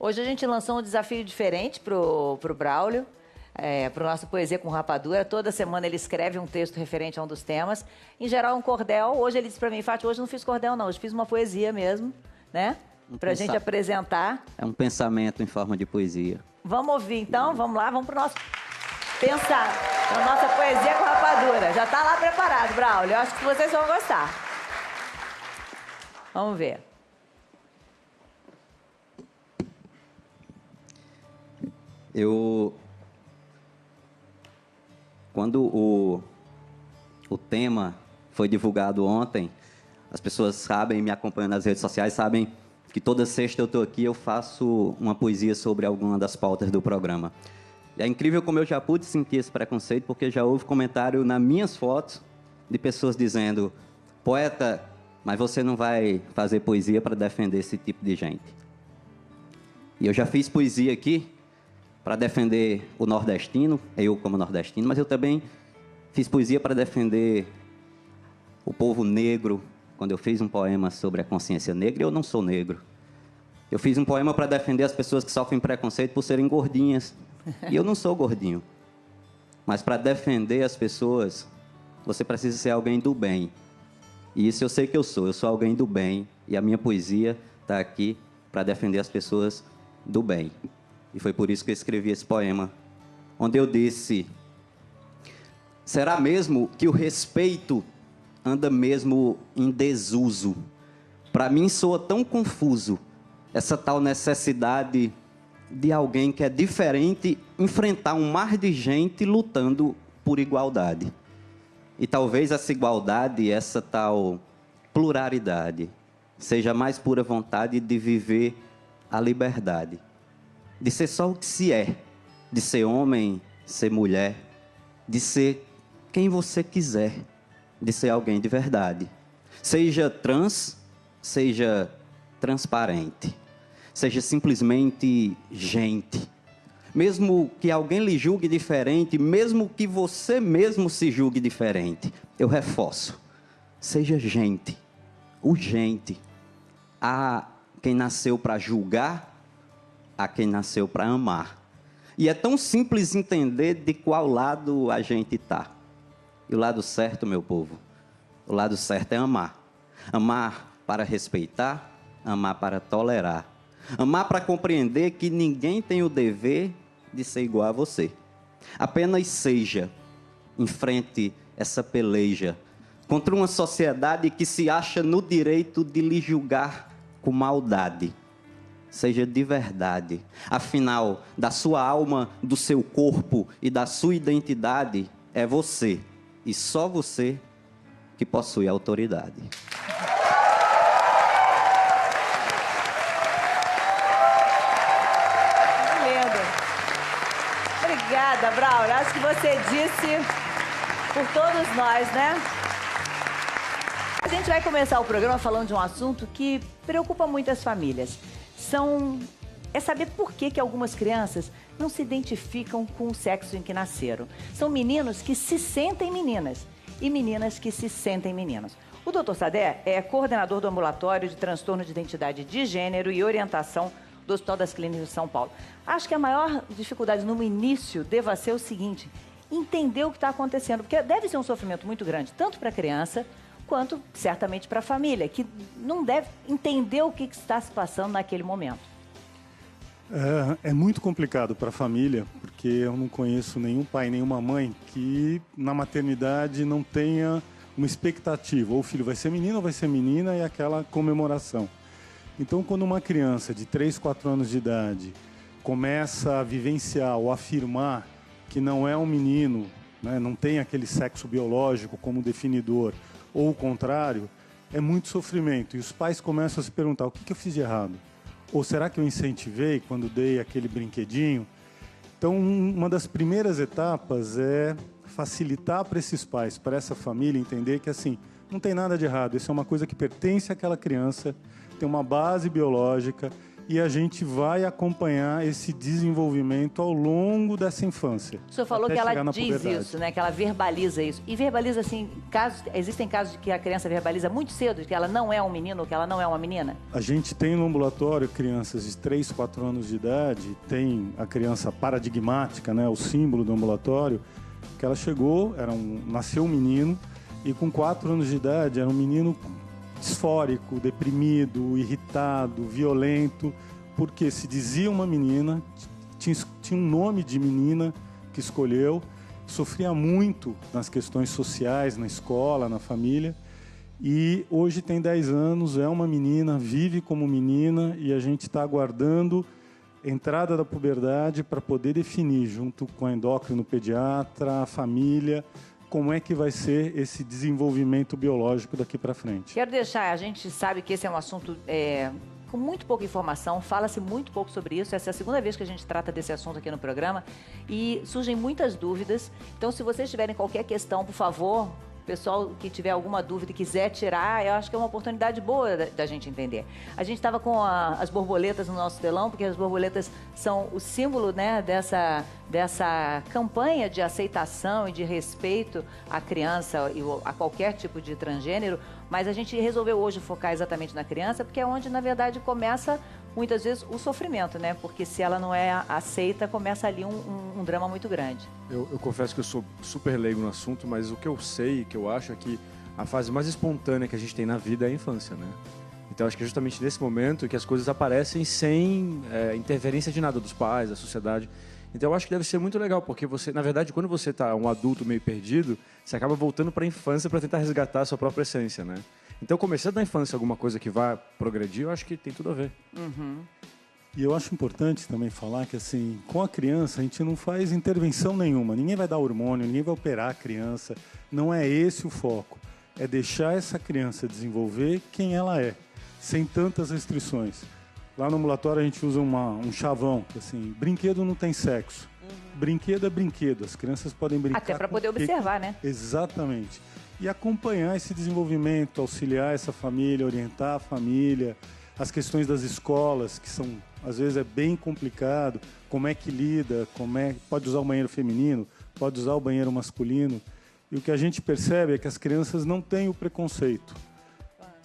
Hoje a gente lançou um desafio diferente pro Braulio, para o nosso Poesia com Rapadura. Toda semana ele escreve um texto referente a um dos temas. Em geral, um cordel. Hoje ele disse para mim, Fátima, hoje não fiz cordel não, hoje fiz uma poesia mesmo, né? Para a gente apresentar. É um pensamento em forma de poesia. Vamos ouvir então, vamos lá, vamos pro nosso pensar, na nossa Poesia com Rapadura. Já tá lá preparado, Braulio, eu acho que vocês vão gostar. Vamos ver. Quando o tema foi divulgado ontem, as pessoas sabem, me acompanham nas redes sociais, sabem que toda sexta eu estou aqui, eu faço uma poesia sobre alguma das pautas do programa. E é incrível como eu já pude sentir esse preconceito, porque já houve comentário nas minhas fotos de pessoas dizendo: poeta, mas você não vai fazer poesia para defender esse tipo de gente. E eu já fiz poesia aqui para defender o nordestino, eu como nordestino, mas eu também fiz poesia para defender o povo negro, quando eu fiz um poema sobre a consciência negra. Eu não sou negro. Eu fiz um poema para defender as pessoas que sofrem preconceito por serem gordinhas. E eu não sou gordinho. Mas para defender as pessoas, você precisa ser alguém do bem. E isso eu sei que eu sou alguém do bem. E a minha poesia está aqui para defender as pessoas do bem. E foi por isso que eu escrevi esse poema, onde eu disse: será mesmo que o respeito anda mesmo em desuso? Para mim soa tão confuso essa tal necessidade de alguém que é diferente enfrentar um mar de gente lutando por igualdade. E talvez essa igualdade, essa tal pluralidade, seja a mais pura vontade de viver a liberdade. De ser só o que se é, de ser homem, ser mulher, de ser quem você quiser, de ser alguém de verdade. Seja trans, seja transparente, seja simplesmente gente. Mesmo que alguém lhe julgue diferente, mesmo que você mesmo se julgue diferente, eu reforço, seja gente, urgente. Há quem nasceu para julgar, há quem nasceu para amar. E é tão simples entender de qual lado a gente está. E o lado certo, meu povo, o lado certo é amar. Amar para respeitar, amar para tolerar. Amar para compreender que ninguém tem o dever de ser igual a você. Apenas seja, enfrente essa peleja contra uma sociedade que se acha no direito de lhe julgar com maldade. Seja de verdade. Afinal, da sua alma, do seu corpo e da sua identidade, é você, e só você, que possui autoridade. Lindo. Obrigada, Braulio. Acho que você disse por todos nós, né? A gente vai começar o programa falando de um assunto que preocupa muitas famílias. É saber por que algumas crianças não se identificam com o sexo em que nasceram. São meninos que se sentem meninas e meninas que se sentem meninos. O Dr. Sadé é coordenador do ambulatório de transtorno de identidade de gênero e orientação do Hospital das Clínicas de São Paulo. Acho que a maior dificuldade no início deva ser o seguinte: entender o que está acontecendo, porque deve ser um sofrimento muito grande, tanto para a criança quanto, certamente, para a família, que não deve entender o que está se passando naquele momento. É muito complicado para a família, porque eu não conheço nenhum pai, nenhuma mãe que na maternidade não tenha uma expectativa. Ou o filho vai ser menino ou vai ser menina, e aquela comemoração. Então, quando uma criança de 3, 4 anos de idade começa a vivenciar ou afirmar que não é um menino, né, não tem aquele sexo biológico como definidor, ou o contrário, é muito sofrimento. E os pais começam a se perguntar: o que eu fiz de errado? Ou será que eu incentivei quando dei aquele brinquedinho? Então, uma das primeiras etapas é facilitar para esses pais, para essa família, entender que assim, não tem nada de errado. Isso é uma coisa que pertence àquela criança, tem uma base biológica, e a gente vai acompanhar esse desenvolvimento ao longo dessa infância. O senhor falou até que ela chegar na diz puberdade. isso, né? Que ela verbaliza isso. E verbaliza, assim, existem casos de que a criança verbaliza muito cedo, de que ela não é um menino ou que ela não é uma menina? A gente tem no ambulatório crianças de 3, 4 anos de idade, tem a criança paradigmática, né? O símbolo do ambulatório, que ela chegou, nasceu um menino, e com 4 anos de idade era um menino disfórico, deprimido, irritado, violento, porque se dizia uma menina, tinha um nome de menina que escolheu, sofria muito nas questões sociais, na escola, na família, e hoje tem 10 anos, é uma menina, vive como menina, e a gente está aguardando a entrada da puberdade para poder definir, junto com a endócrino pediatra, a família, como é que vai ser esse desenvolvimento biológico daqui para frente. Quero deixar, a gente sabe que esse é um assunto com muito pouca informação, fala-se muito pouco sobre isso, essa é a segunda vez que a gente trata desse assunto aqui no programa e surgem muitas dúvidas, então se vocês tiverem qualquer questão, por favor, pessoal que tiver alguma dúvida e quiser tirar, eu acho que é uma oportunidade boa da gente entender. A gente estava com as borboletas no nosso telão, porque as borboletas são o símbolo, né, dessa campanha de aceitação e de respeito à criança e a qualquer tipo de transgênero, mas a gente resolveu hoje focar exatamente na criança, porque é onde, na verdade, começa muitas vezes o sofrimento, né? Porque se ela não é aceita, começa ali um drama muito grande. Eu confesso que eu sou super leigo no assunto, mas o que eu sei, que eu acho é que a fase mais espontânea que a gente tem na vida é a infância, né? Então acho que é justamente nesse momento que as coisas aparecem sem interferência de nada dos pais, da sociedade. Então eu acho que deve ser muito legal, porque você, na verdade, quando você está um adulto meio perdido, você acaba voltando para a infância para tentar resgatar a sua própria essência, né? Então, começando na infância alguma coisa que vai progredir, eu acho que tem tudo a ver. Uhum. E eu acho importante também falar que, assim, com a criança a gente não faz intervenção nenhuma. Ninguém vai dar hormônio, ninguém vai operar a criança. Não é esse o foco. É deixar essa criança desenvolver quem ela é, sem tantas restrições. Lá no ambulatório a gente usa um chavão, que assim, brinquedo não tem sexo. Brinquedo é brinquedo, as crianças podem brincar. Até para poder observar, né? Exatamente. E acompanhar esse desenvolvimento, auxiliar essa família, orientar a família, as questões das escolas, que são, às vezes, é bem complicado, como é que lida, pode usar o banheiro feminino, pode usar o banheiro masculino. E o que a gente percebe é que as crianças não têm o preconceito.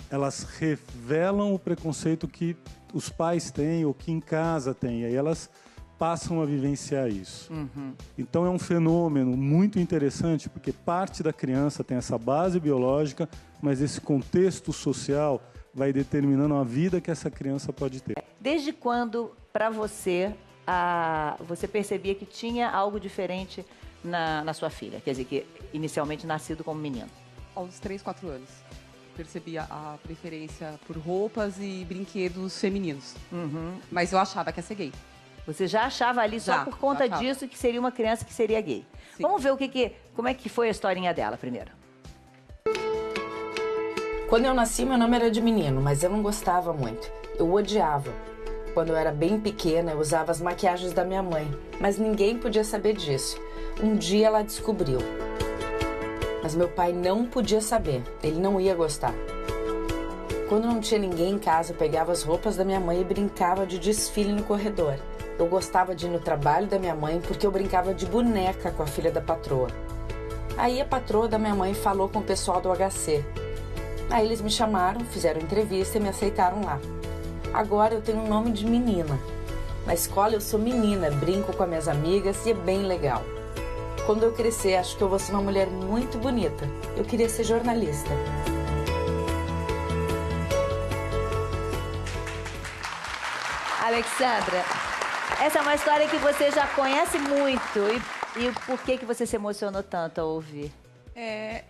Elas revelam o preconceito que os pais têm ou que em casa têm, e aí elas passam a vivenciar isso. Uhum. Então é um fenômeno muito interessante, porque parte da criança tem essa base biológica, mas esse contexto social vai determinando a vida que essa criança pode ter. Desde quando, para você, você percebia que tinha algo diferente na sua filha? Quer dizer, que inicialmente nascido como menino? Aos 3, 4 anos. Percebi a preferência por roupas e brinquedos femininos. Uhum. Mas eu achava que ia ser gay. Você já achava ali só por conta disso que seria uma criança que seria gay. Sim. Vamos ver como é que foi a historinha dela primeiro. Quando eu nasci, meu nome era de menino, mas eu não gostava muito. Eu odiava. Quando eu era bem pequena, eu usava as maquiagens da minha mãe, mas ninguém podia saber disso. Um dia ela descobriu. Mas meu pai não podia saber, ele não ia gostar. Quando não tinha ninguém em casa, eu pegava as roupas da minha mãe e brincava de desfile no corredor. Eu gostava de ir no trabalho da minha mãe porque eu brincava de boneca com a filha da patroa. Aí a patroa da minha mãe falou com o pessoal do HC. Aí eles me chamaram, fizeram entrevista e me aceitaram lá. Agora eu tenho um nome de menina. Na escola eu sou menina, brinco com as minhas amigas e é bem legal. Quando eu crescer, acho que eu vou ser uma mulher muito bonita. Eu queria ser jornalista. Alexandra, essa é uma história que você já conhece muito. E por que você se emocionou tanto ao ouvir?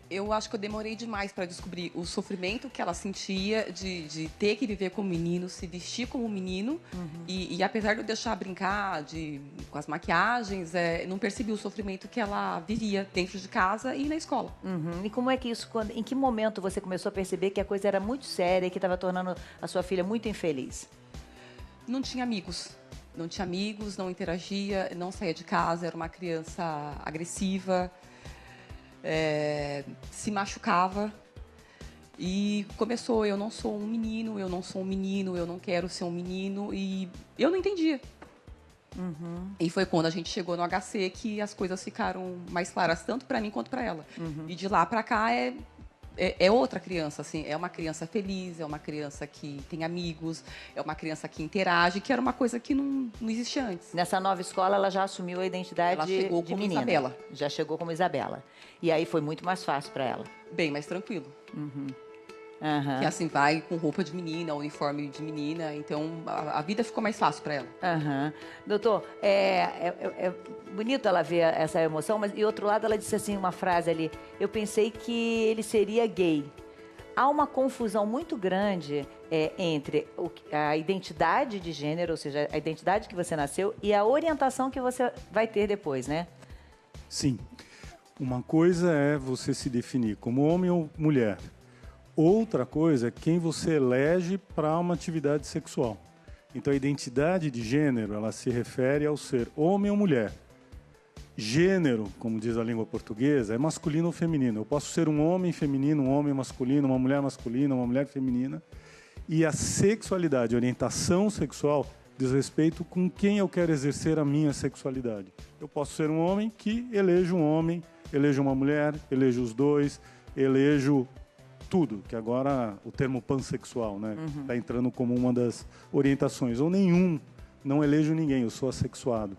Eu acho que eu demorei demais para descobrir o sofrimento que ela sentia de ter que viver como menino, se vestir como menino. Uhum. E apesar de eu deixar brincar com as maquiagens, não percebi o sofrimento que ela vivia dentro de casa e na escola. Uhum. E como é que isso, em que momento você começou a perceber que a coisa era muito séria e que estava tornando a sua filha muito infeliz? Não tinha amigos. Não tinha amigos, não interagia, não saía de casa, era uma criança agressiva. Se machucava. E começou, eu não sou um menino, eu não sou um menino, eu não quero ser um menino. E eu não entendia. E foi quando a gente chegou no HC que as coisas ficaram mais claras, tanto para mim quanto para ela. E de lá para cá é outra criança, assim, é uma criança feliz, é uma criança que tem amigos, é uma criança que interage, que era uma coisa que não existia antes. Nessa nova escola, ela já assumiu a identidade Ela chegou de como menina. Isabela. Já chegou como Isabela. E aí foi muito mais fácil para ela. Bem mais tranquilo. Aham. Que assim, vai com roupa de menina, uniforme de menina, então a vida ficou mais fácil para ela. Aham. Doutor, é bonito ela ver essa emoção, mas, e outro lado, ela disse assim, uma frase ali, eu pensei que ele seria gay. Há uma confusão muito grande entre a identidade de gênero, ou seja, a identidade que você nasceu, e a orientação que você vai ter depois, né? Sim. Uma coisa é você se definir como homem ou mulher. Outra coisa é quem você elege para uma atividade sexual. Então, a identidade de gênero, ela se refere ao ser homem ou mulher. Gênero, como diz a língua portuguesa, é masculino ou feminino. Eu posso ser um homem feminino, um homem masculino, uma mulher masculina, uma mulher feminina. E a sexualidade, a orientação sexual, diz respeito com quem eu quero exercer a minha sexualidade. Eu posso ser um homem que elejo um homem, elejo uma mulher, elejo os dois, elejo tudo, que agora o termo pansexual, né, está entrando como uma das orientações. Ou nenhum, não elejo ninguém, eu sou assexuado.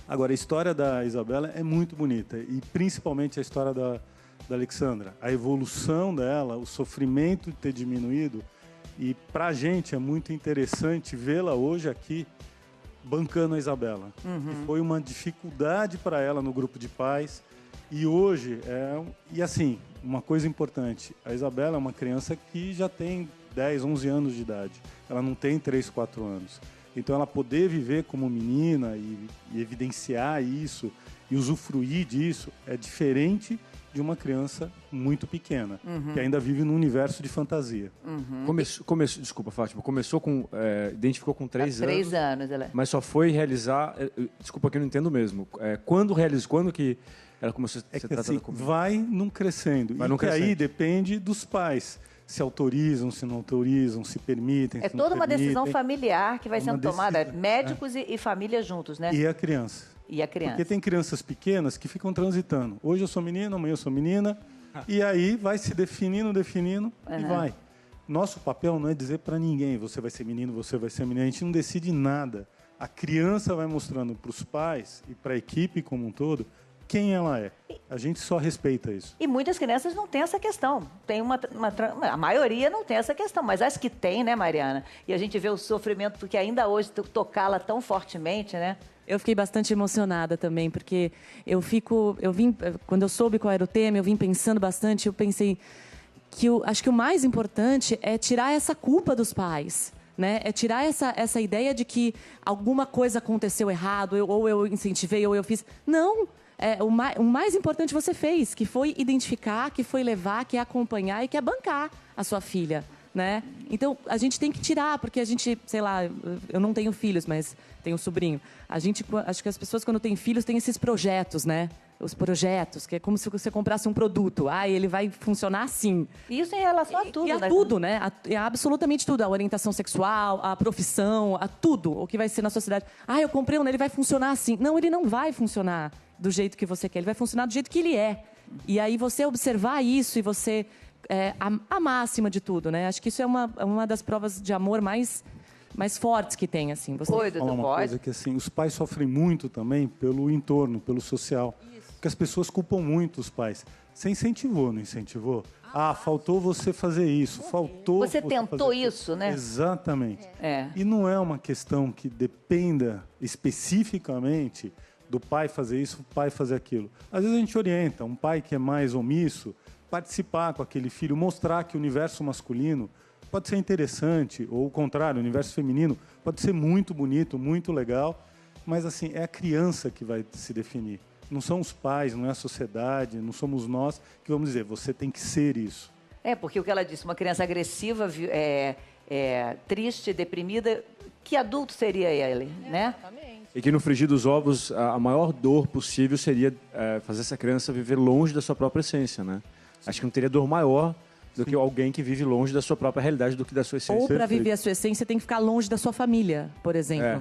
Agora, a história da Isabela é muito bonita, e principalmente a história da Alexandra. A evolução dela, o sofrimento de ter diminuído, e para a gente é muito interessante vê-la hoje aqui bancando a Isabela. Que foi uma dificuldade para ela no grupo de pais, e hoje e assim, uma coisa importante, a Isabela é uma criança que já tem 10, 11 anos de idade. Ela não tem 3, 4 anos. Então, ela poder viver como menina e evidenciar isso e usufruir disso é diferente de uma criança muito pequena, que ainda vive num universo de fantasia. Desculpa, Fátima, identificou com 3 anos. 3 anos, ela. Mas só foi realizar, desculpa que eu não entendo mesmo, quando que ela começou a ser tratada assim, como... vai num crescendo. Aí depende dos pais. Se autorizam, se não autorizam, se permitem, É se não toda uma permitem. decisão familiar que vai sendo tomada, decisão, médicos e família juntos, né? E a criança. E a criança. Porque tem crianças pequenas que ficam transitando. Hoje eu sou menino, amanhã eu sou menina. E aí vai se definindo e vai. Nosso papel não é dizer para ninguém, você vai ser menino, você vai ser menina. A gente não decide nada. A criança vai mostrando para os pais e para a equipe como um todo quem ela é. A gente só respeita isso. E muitas crianças não têm essa questão. Tem a maioria não tem essa questão, mas as que têm, né, Mariana? E a gente vê o sofrimento, porque ainda hoje tocá-la tão fortemente, né? Eu fiquei bastante emocionada também, porque quando eu soube qual era o tema, eu vim pensando bastante, eu pensei que acho que o mais importante é tirar essa culpa dos pais. Né? É tirar essa ideia de que alguma coisa aconteceu errado, ou eu incentivei, ou eu fiz. Não! O mais importante você fez, que foi identificar, que foi levar, que é acompanhar e que é bancar a sua filha, né? Então, a gente tem que tirar, porque a gente, sei lá, eu não tenho filhos, mas tenho um sobrinho. Acho que as pessoas, quando têm filhos, têm esses projetos, né? Os projetos, que é como se você comprasse um produto. Ele vai funcionar assim. Isso em relação a tudo, e a né? tudo, né? A absolutamente tudo. A orientação sexual, a profissão, a tudo. O que vai ser na sociedade. Eu comprei ele vai funcionar assim. Não, ele não vai funcionar do jeito que você quer. Ele vai funcionar do jeito que ele é. E aí você observar isso e você... a máxima de tudo, né? Acho que isso é uma das provas de amor mais fortes que tem, assim. Você... Uma coisa que, assim, os pais sofrem muito também pelo entorno, pelo social. Porque as pessoas culpam muito os pais. Você incentivou, não incentivou? Faltou você fazer isso, faltou... Você tentou isso, né? Exatamente. E não é uma questão que dependa especificamente do pai fazer isso, o pai fazer aquilo. Às vezes a gente orienta, um pai que é mais omisso, participar com aquele filho, mostrar que o universo masculino pode ser interessante, ou o contrário, o universo feminino pode ser muito bonito, muito legal, mas assim, é a criança que vai se definir. Não são os pais, não é a sociedade, não somos nós que vamos dizer, você tem que ser isso. Porque o que ela disse, uma criança agressiva, triste, deprimida, que adulto seria ele, né? E que no frigir dos ovos, a maior dor possível seria fazer essa criança viver longe da sua própria essência, né? Acho que não teria dor maior do que alguém que vive longe da sua própria realidade, do que da sua essência. Ou para viver a sua essência, tem que ficar longe da sua família, por exemplo.